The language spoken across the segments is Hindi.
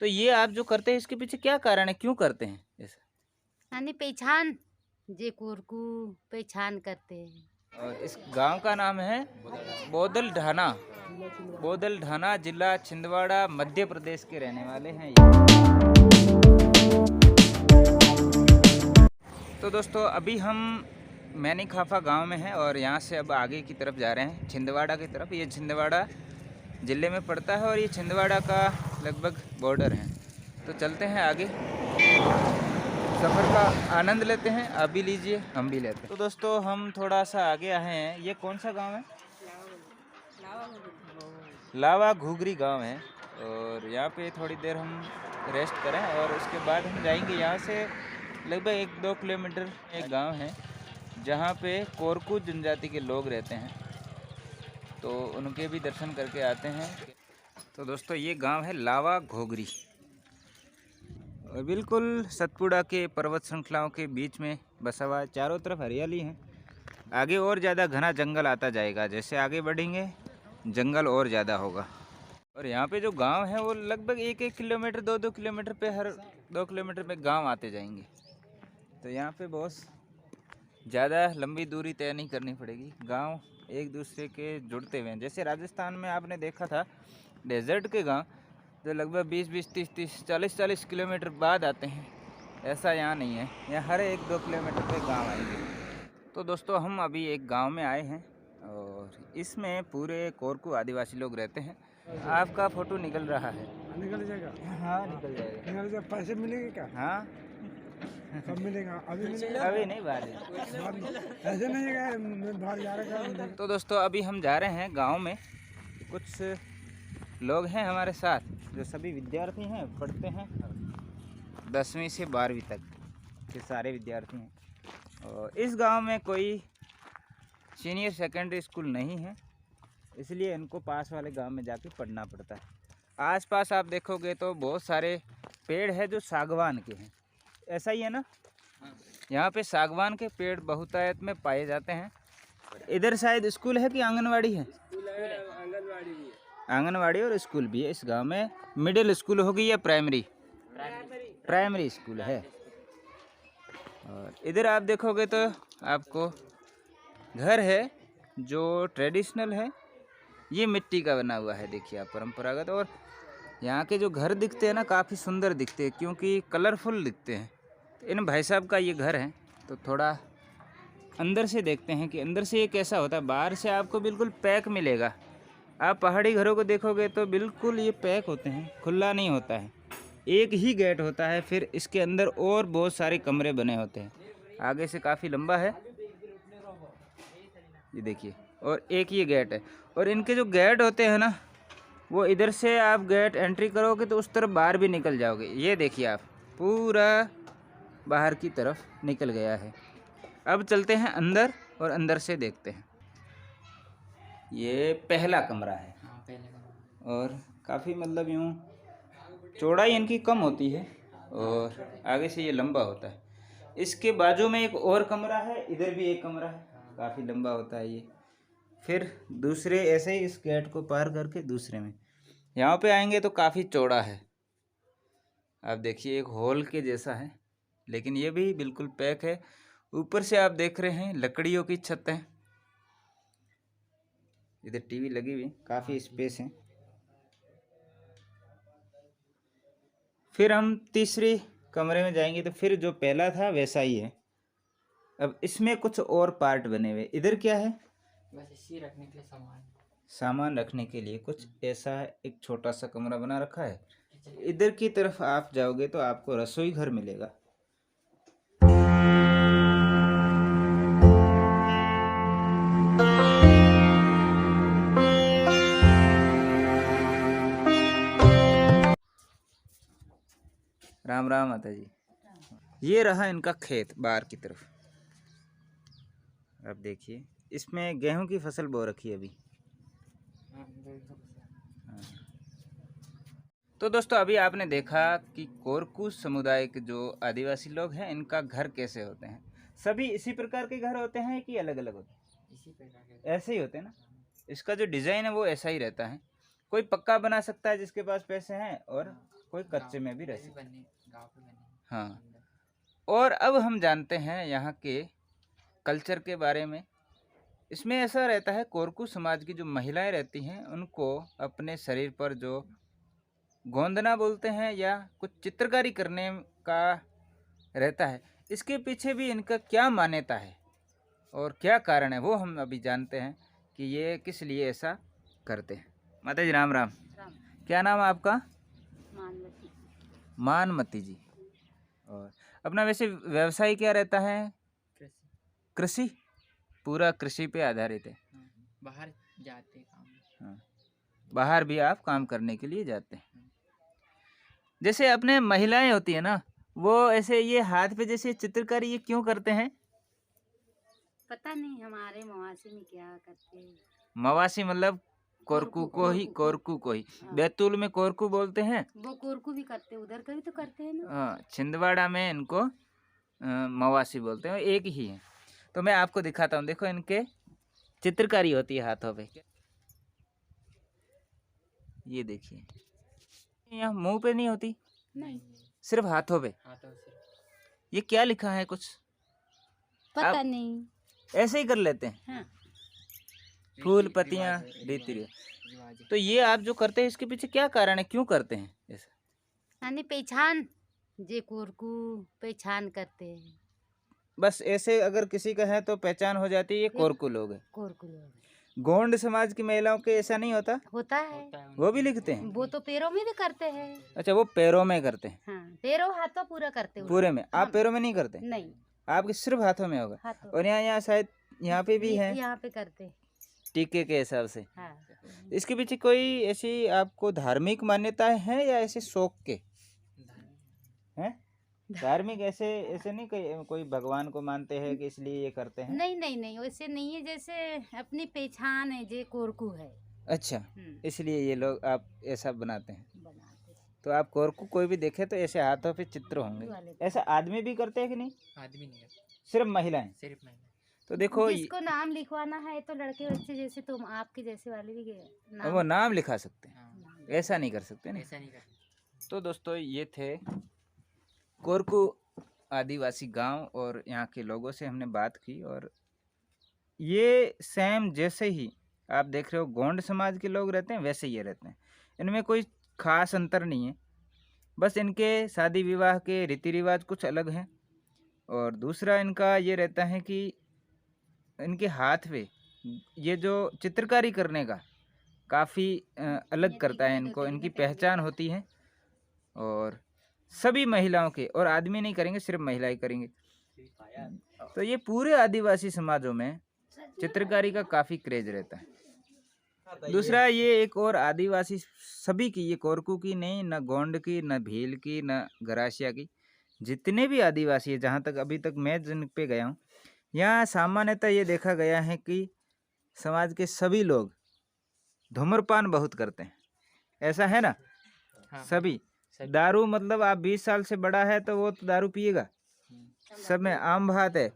तो ये आप जो करते हैं इसके पीछे क्या कारण है, क्यों करते हैं ऐसा? यानी पहचान जे कोरकू पहचान करते हैं। और इस गांव का नाम है बोदल ढाना। बोदल ढाना जिला छिंदवाड़ा मध्य प्रदेश के रहने वाले हैं ये। तो दोस्तों अभी हम मैनी खाफा गांव में हैं और यहाँ से अब आगे की तरफ जा रहे हैं छिंदवाड़ा की तरफ। ये छिंदवाड़ा ज़िले में पड़ता है और ये छिंदवाड़ा का लगभग बॉर्डर है। तो चलते हैं आगे, सफ़र का आनंद लेते हैं। आप भी लीजिए, हम भी लेते हैं। तो दोस्तों हम थोड़ा सा आगे आए हैं। ये कौन सा गांव है? लावा घुघरी गांव है। और यहाँ पे थोड़ी देर हम रेस्ट करें और उसके बाद हम जाएंगे यहाँ से लगभग 1-2 किलोमीटर एक गांव है जहाँ पे कोरकू जनजाति के लोग रहते हैं, तो उनके भी दर्शन करके आते हैं। तो दोस्तों ये गांव है लावा घोगरी और बिल्कुल सतपुड़ा के पर्वत श्रृंखलाओं के बीच में बसा हुआ है। चारों तरफ हरियाली है। आगे और ज़्यादा घना जंगल आता जाएगा, जैसे आगे बढ़ेंगे जंगल और ज़्यादा होगा। और यहाँ पे जो गांव है वो लगभग 1-1 किलोमीटर 2-2 किलोमीटर पे, हर 2 किलोमीटर पे गांव आते जाएंगे। तो यहाँ पे बहुत ज़्यादा लंबी दूरी तय नहीं करनी पड़ेगी। गांव एक दूसरे के जुड़ते हुए हैं। जैसे राजस्थान में आपने देखा था डेजर्ट के गांव जो लगभग 20-20, 30-30, 40-40 किलोमीटर बाद आते हैं, ऐसा यहाँ नहीं है। यहाँ हर 1-2 किलोमीटर पे गांव आएंगे। तो दोस्तों हम अभी एक गांव में आए हैं और इसमें पूरे कोरकू आदिवासी लोग रहते हैं। आपका फोटो निकल रहा है। निकल जाएगा। हाँ निकल जाएगा। निकल जाए, पैसे मिलेंगे क्या? हाँ कब मिलेगा? अभी मिलेगा? अभी नहीं बाहर। ऐसे नहीं है, मैं बाहर जा रहा हूँ। तो दोस्तों अभी हम जा रहे हैं गांव में। कुछ लोग हैं हमारे साथ जो सभी विद्यार्थी हैं, पढ़ते हैं 10वीं से 12वीं तक के सारे विद्यार्थी हैं। और इस गांव में कोई सीनियर सेकेंडरी स्कूल नहीं है, इसलिए इनको पास वाले गांव में जाके पढ़ना पड़ता है। आसपास आप देखोगे तो बहुत सारे पेड़ हैं जो सागवान के हैं, ऐसा ही है ना? यहाँ पे सागवान के पेड़ बहुतायत में पाए जाते हैं। इधर शायद स्कूल है कि आंगनवाड़ी है? आंगनवाड़ी भी है। आंगनवाड़ी और स्कूल भी है इस गांव में। मिडिल स्कूल होगी या प्राइमरी? प्राइमरी स्कूल है। और इधर आप देखोगे तो आपको घर है जो ट्रेडिशनल है, ये मिट्टी का बना हुआ है। देखिए आप, परंपरागत। और यहाँ के जो घर दिखते हैं ना, काफ़ी सुंदर दिखते हैं क्योंकि कलरफुल दिखते हैं। इन भाई साहब का ये घर है, तो थोड़ा अंदर से देखते हैं कि अंदर से ये कैसा होता है। बाहर से आपको बिल्कुल पैक मिलेगा। आप पहाड़ी घरों को देखोगे तो बिल्कुल ये पैक होते हैं, खुला नहीं होता है। एक ही गेट होता है, फिर इसके अंदर और बहुत सारे कमरे बने होते हैं। आगे से काफ़ी लंबा है ये देखिए, और एक ये गेट है। और इनके जो गेट होते हैं ना, वो इधर से आप गेट एंट्री करोगे तो उस तरफ बाहर भी निकल जाओगे। ये देखिए आप, पूरा बाहर की तरफ निकल गया है। अब चलते हैं अंदर और अंदर से देखते हैं। ये पहला कमरा है और काफ़ी मतलब यूँ चौड़ाई इनकी कम होती है और आगे से ये लंबा होता है। इसके बाजू में एक और कमरा है, इधर भी एक कमरा है, काफ़ी लंबा होता है ये। फिर दूसरे ऐसे ही इस गेट को पार करके दूसरे में यहाँ पे आएंगे तो काफ़ी चौड़ा है। आप देखिए एक हॉल के जैसा है, लेकिन ये भी बिल्कुल पैक है। ऊपर से आप देख रहे हैं लकड़ियों की छत है। इधर टीवी लगी हुई, काफ़ी स्पेस है। फिर हम तीसरे कमरे में जाएंगे तो फिर जो पहला था वैसा ही है। अब इसमें कुछ और पार्ट बने हुए। इधर क्या है? बस इसी रखने के लिए सामान रखने के लिए कुछ ऐसा एक छोटा सा कमरा बना रखा है। इधर की तरफ आप जाओगे तो आपको रसोई घर मिलेगा। राम राम माता जी। ये रहा इनका खेत बाहर की तरफ। अब देखिए इसमें गेहूं की फसल बो रखी है अभी। हाँ। तो दोस्तों अभी आपने देखा कि कोरकू समुदाय के जो आदिवासी लोग हैं, इनका घर कैसे होते हैं। सभी इसी प्रकार के घर होते हैं कि अलग अलग होते हैं? इसी प्रकार के ऐसे ही होते हैं ना। इसका जो डिज़ाइन है वो ऐसा ही रहता है। कोई पक्का बना सकता है जिसके पास पैसे हैं, और कोई कच्चे में भी रह सकते। बने गाँव पे बने हाँ। अंदर। और अब हम जानते हैं यहाँ के कल्चर के बारे में। इसमें ऐसा रहता है, कोरकू समाज की जो महिलाएं रहती हैं उनको अपने शरीर पर जो गोंदना बोलते हैं या कुछ चित्रकारी करने का रहता है, इसके पीछे भी इनका क्या मान्यता है और क्या कारण है वो हम अभी जानते हैं कि ये किस लिए ऐसा करते हैं। माता जी राम राम। राम क्या नाम है आपका? मानवती। मानमती जी। और अपना वैसे व्यवसाय क्या रहता है? कृषि। कृषि, पूरा कृषि पे आधारित है। हाँ, बाहर जाते काम। हाँ, बाहर भी आप काम करने के लिए जाते हैं। जैसे अपने महिलाएं होती है ना, वो ऐसे ये हाथ पे जैसे चित्रकारी ये क्यों करते हैं? पता नहीं हमारे मवासी में क्या करते हैं। मवासी मतलब कोरकू को ही, कोरकू को ही। हाँ। बैतूल में कोरकू बोलते हैं। वो कोरकू भी करते हैं, उधर का भी तो करते हैं ना। हाँ, छिंदवाड़ा में इनको मवासी बोलते हैं, एक ही है। तो मैं आपको दिखाता हूँ, देखो इनके चित्रकारी होती है हाथों पे। ये देखिए, यहाँ मुंह पे नहीं होती, नहीं सिर्फ हाथों पे। हाथों से ये क्या लिखा है कुछ? पता नहीं। ऐसे ही कर लेते हैं, हाँ फूल रीति पत्तियाँ रिवाज है, रीति रिवाज। रिवाज है। तो ये आप जो करते हैं इसके पीछे क्या कारण है, क्यों करते हैं ऐसा? यानी पहचान, जे कोरकू पहचान करते हैं। बस ऐसे अगर किसी का है तो पहचान हो जाती है ये कोरकू लोग है। कोरकू लोग गोंड समाज की महिलाओं के ऐसा नहीं होता, होता है। होता है वो भी लिखते हैं? वो तो पैरों में भी करते हैं। अच्छा, वो पैरों में करते हैं? हाँ, पैरों हाथों पूरा करते हैं। पूरे में? आप हाँ। पैरों में नहीं करते? नहीं, आपके सिर्फ हाथों में होगा। हाथों। और यहाँ शायद यहाँ पे भी है यहाँ पे करते हैं। टीके के हिसाब से। हाँ। इसके पीछे कोई ऐसी आपको धार्मिक मान्यताएं हैं या ऐसे शौक के हैं? धार्मिक ऐसे ऐसे नहीं, कोई भगवान को मानते हैं कि इसलिए ये करते हैं? नहीं नहीं नहीं, वैसे नहीं है। जैसे अपनी पहचान है, जे कोरकू है। अच्छा, इसलिए ये लोग आप ऐसा बनाते हैं। बनाते हैं। तो आप कोरकू कोई भी देखे तो ऐसे हाथों पे चित्र होंगे। वाले ऐसा आदमी भी करते हैं कि नहीं? आदमी नहीं है, सिर्फ महिलाएं? सिर्फ महिला। तो देखो जिसको नाम लिखवाना है तो लड़के बच्चे जैसे तुम आपके जैसे वाले भी गए वो नाम लिखा सकते हैं, हाँ, ऐसा नहीं कर सकते ना। ऐसा नहीं करते। तो दोस्तों ये थे कोरकू आदिवासी गांव और यहाँ के लोगों से हमने बात की। और ये सेम जैसे ही आप देख रहे हो गोंड समाज के लोग रहते हैं वैसे ये रहते हैं, इनमें कोई खास अंतर नहीं है। बस इनके शादी विवाह के रीति रिवाज कुछ अलग हैं। और दूसरा इनका ये रहता है कि इनके हाथ पे ये जो चित्रकारी करने का काफ़ी अलग करता है इनको, इनकी पहचान होती है। और सभी महिलाओं के, और आदमी नहीं करेंगे, सिर्फ महिलाएं करेंगे। तो ये पूरे आदिवासी समाजों में चित्रकारी का काफ़ी क्रेज रहता है। दूसरा ये एक और आदिवासी सभी की, ये कोरकू की नहीं, न गोंड की, न भील की, न गरासिया की, जितने भी आदिवासी है, जहाँ तक अभी तक मैं जिन पे गया हूँ, यहाँ सामान्यतः ये देखा गया है कि समाज के सभी लोग धूम्रपान बहुत करते हैं। ऐसा है ना? हाँ, सभी। दारू मतलब आप 20 साल से बड़ा है तो वो तो दारू पिएगा, सब में आम बात है।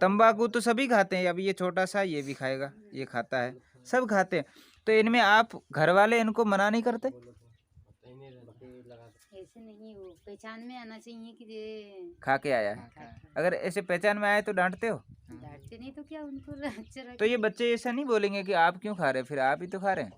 तंबाकू तो सभी खाते हैं, अभी ये छोटा सा ये भी खाएगा, ये खाता है, सब खाते हैं। तो इनमें आप घर वाले इनको मना नहीं करते? ऐसे नहीं, वो पहचान में आना चाहिए कि ये खा के आया है। अगर ऐसे पहचान में आए तो डांटते हो? डांटते नहीं तो क्या, उनको तो ये बच्चे ऐसा नहीं बोलेंगे कि आप क्यों खा रहे हैं, फिर आप ही तो खा रहे हैं।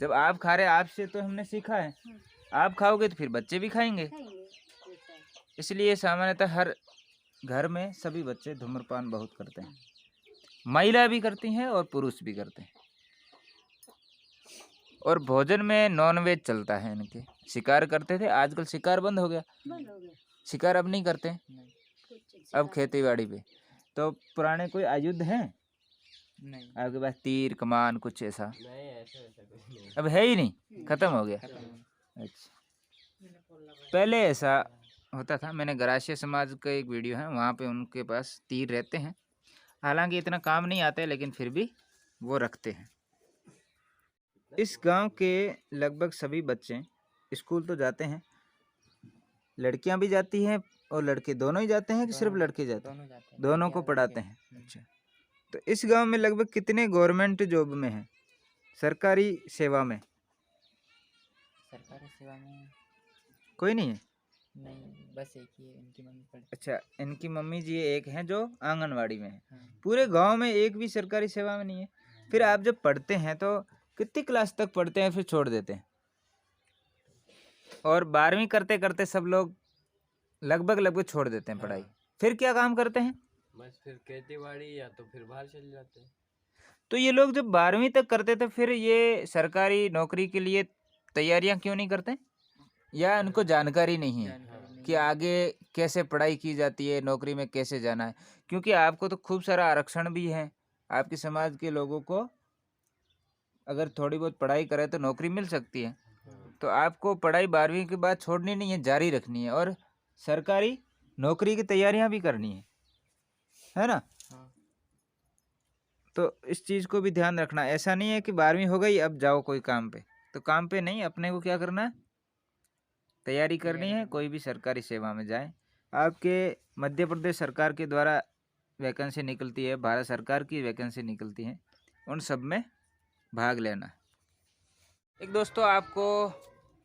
जब आप खा रहे हैं, आपसे तो हमने सीखा है, आप खाओगे तो फिर बच्चे भी खाएंगे। इसलिए सामान्यतः हर घर में सभी बच्चे धूम्रपान बहुत करते हैं, महिला भी करती हैं और पुरुष भी करते हैं। और भोजन में नॉनवेज चलता है इनके। शिकार करते थे, आजकल शिकार बंद हो गया, बंद हो गया। शिकार अब नहीं करते, अब खेती बाड़ी पे। तो पुराने कोई आयुध हैं नहीं, आपके पास, तीर कमान कुछ ऐसा? अब है ही नहीं, खत्म हो गया। अच्छा, पहले ऐसा होता था। मैंने गरासिया समाज का एक वीडियो है, वहाँ पे उनके पास तीर रहते हैं, हालांकि इतना काम नहीं आता है, लेकिन फिर भी वो रखते हैं। इस गांव के लगभग सभी बच्चे स्कूल तो जाते हैं, लड़कियां भी जाती हैं और लड़के दोनों ही जाते हैं कि सिर्फ लड़के जाते हैं? दोनों जाते हैं, दोनों को पढ़ाते हैं। अच्छा, तो इस गांव में लगभग कितने गवर्नमेंट जॉब में हैं, सरकारी सेवा में? सरकारी सेवा में कोई नहीं है? नहीं, बस एक ही है, इनकी मम्मी पढ़ती। अच्छा, इनकी मम्मी जी एक हैं जो आंगनवाड़ी में है। हाँ। पूरे गांव में एक भी सरकारी सेवा में नहीं है। फिर आप जब पढ़ते हैं तो कितनी क्लास तक पढ़ते हैं फिर छोड़ देते हैं? और 12वीं करते करते सब लोग लगभग छोड़ देते हैं पढ़ाई। फिर क्या काम करते हैं? बस फिर खेती बाड़ी या तो फिर बाहर चले जाते हैं। तो ये लोग जब 12वीं तक करते थे फिर ये सरकारी नौकरी के लिए तैयारियां क्यों नहीं करते? या उनको जानकारी नहीं है जानकारी नहीं कि है। आगे कैसे पढ़ाई की जाती है, नौकरी में कैसे जाना है? क्योंकि आपको तो खूब सारा आरक्षण भी है। आपके समाज के लोगों को अगर थोड़ी बहुत पढ़ाई करे तो नौकरी मिल सकती है। तो आपको पढ़ाई 12वीं के बाद छोड़नी नहीं है, जारी रखनी है और सरकारी नौकरी की तैयारियां भी करनी है ना? हाँ। तो इस चीज़ को भी ध्यान रखना। ऐसा नहीं है कि 12वीं हो गई अब जाओ कोई काम पे, तो काम पे नहीं, अपने को क्या करना है? तैयारी करनी है, कोई भी सरकारी सेवा में जाए। आपके मध्य प्रदेश सरकार के द्वारा वैकेंसी निकलती है, भारत सरकार की वैकेंसी निकलती है, उन सब में भाग लेना। एक दोस्तों आपको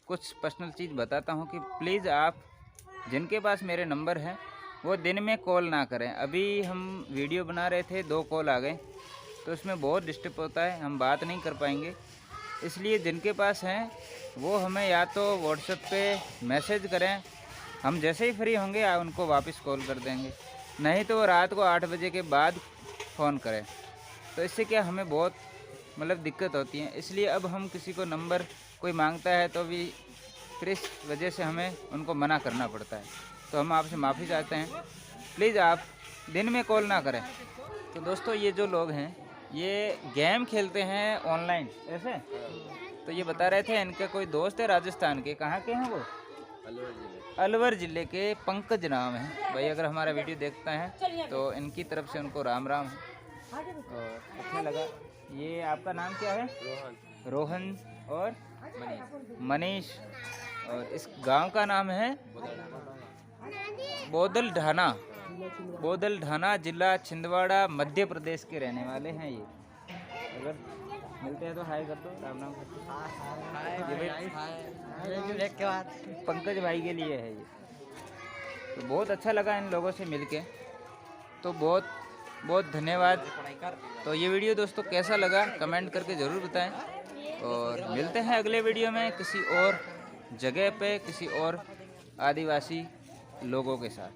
कुछ पर्सनल चीज़ बताता हूँ कि प्लीज़ आप जिनके पास मेरे नंबर हैं वो दिन में कॉल ना करें। अभी हम वीडियो बना रहे थे, 2 कॉल आ गए तो उसमें बहुत डिस्टर्ब होता है, हम बात नहीं कर पाएंगे। इसलिए जिनके पास हैं वो हमें या तो व्हाट्सएप पे मैसेज करें, हम जैसे ही फ्री होंगे उनको वापस कॉल कर देंगे, नहीं तो वो रात को 8 बजे के बाद फ़ोन करें। तो इससे क्या हमें बहुत दिक्कत होती है। इसलिए अब हम किसी को नंबर कोई मांगता है तो भी फिर इस वजह से हमें उनको मना करना पड़ता है। तो हम आपसे माफ़ी चाहते हैं, प्लीज़ आप दिन में कॉल ना करें। तो दोस्तों ये जो लोग हैं ये गेम खेलते हैं ऑनलाइन ऐसे, तो ये बता रहे थे इनका कोई दोस्त है राजस्थान के। कहाँ के हैं वो? अलवर ज़िले के पंकज नाम है भाई। अगर हमारा वीडियो देखता है तो इनकी तरफ से उनको राम राम है और अच्छा लगा। ये आपका नाम क्या है? रोहन और मनीष। और इस गांव का नाम है बोदल ढाना। बोदल ढाना, जिला छिंदवाड़ा, मध्य प्रदेश के रहने वाले हैं ये। अगर मिलते हैं तो हाय कर दो, राम नाम कर दो। ये भाई पंकज भाई के लिए है ये। तो बहुत अच्छा लगा इन लोगों से मिलके, तो बहुत बहुत धन्यवाद। तो ये वीडियो दोस्तों कैसा लगा कमेंट करके ज़रूर बताएं और मिलते हैं अगले वीडियो में किसी और जगह पे, किसी और आदिवासी लोगों के साथ।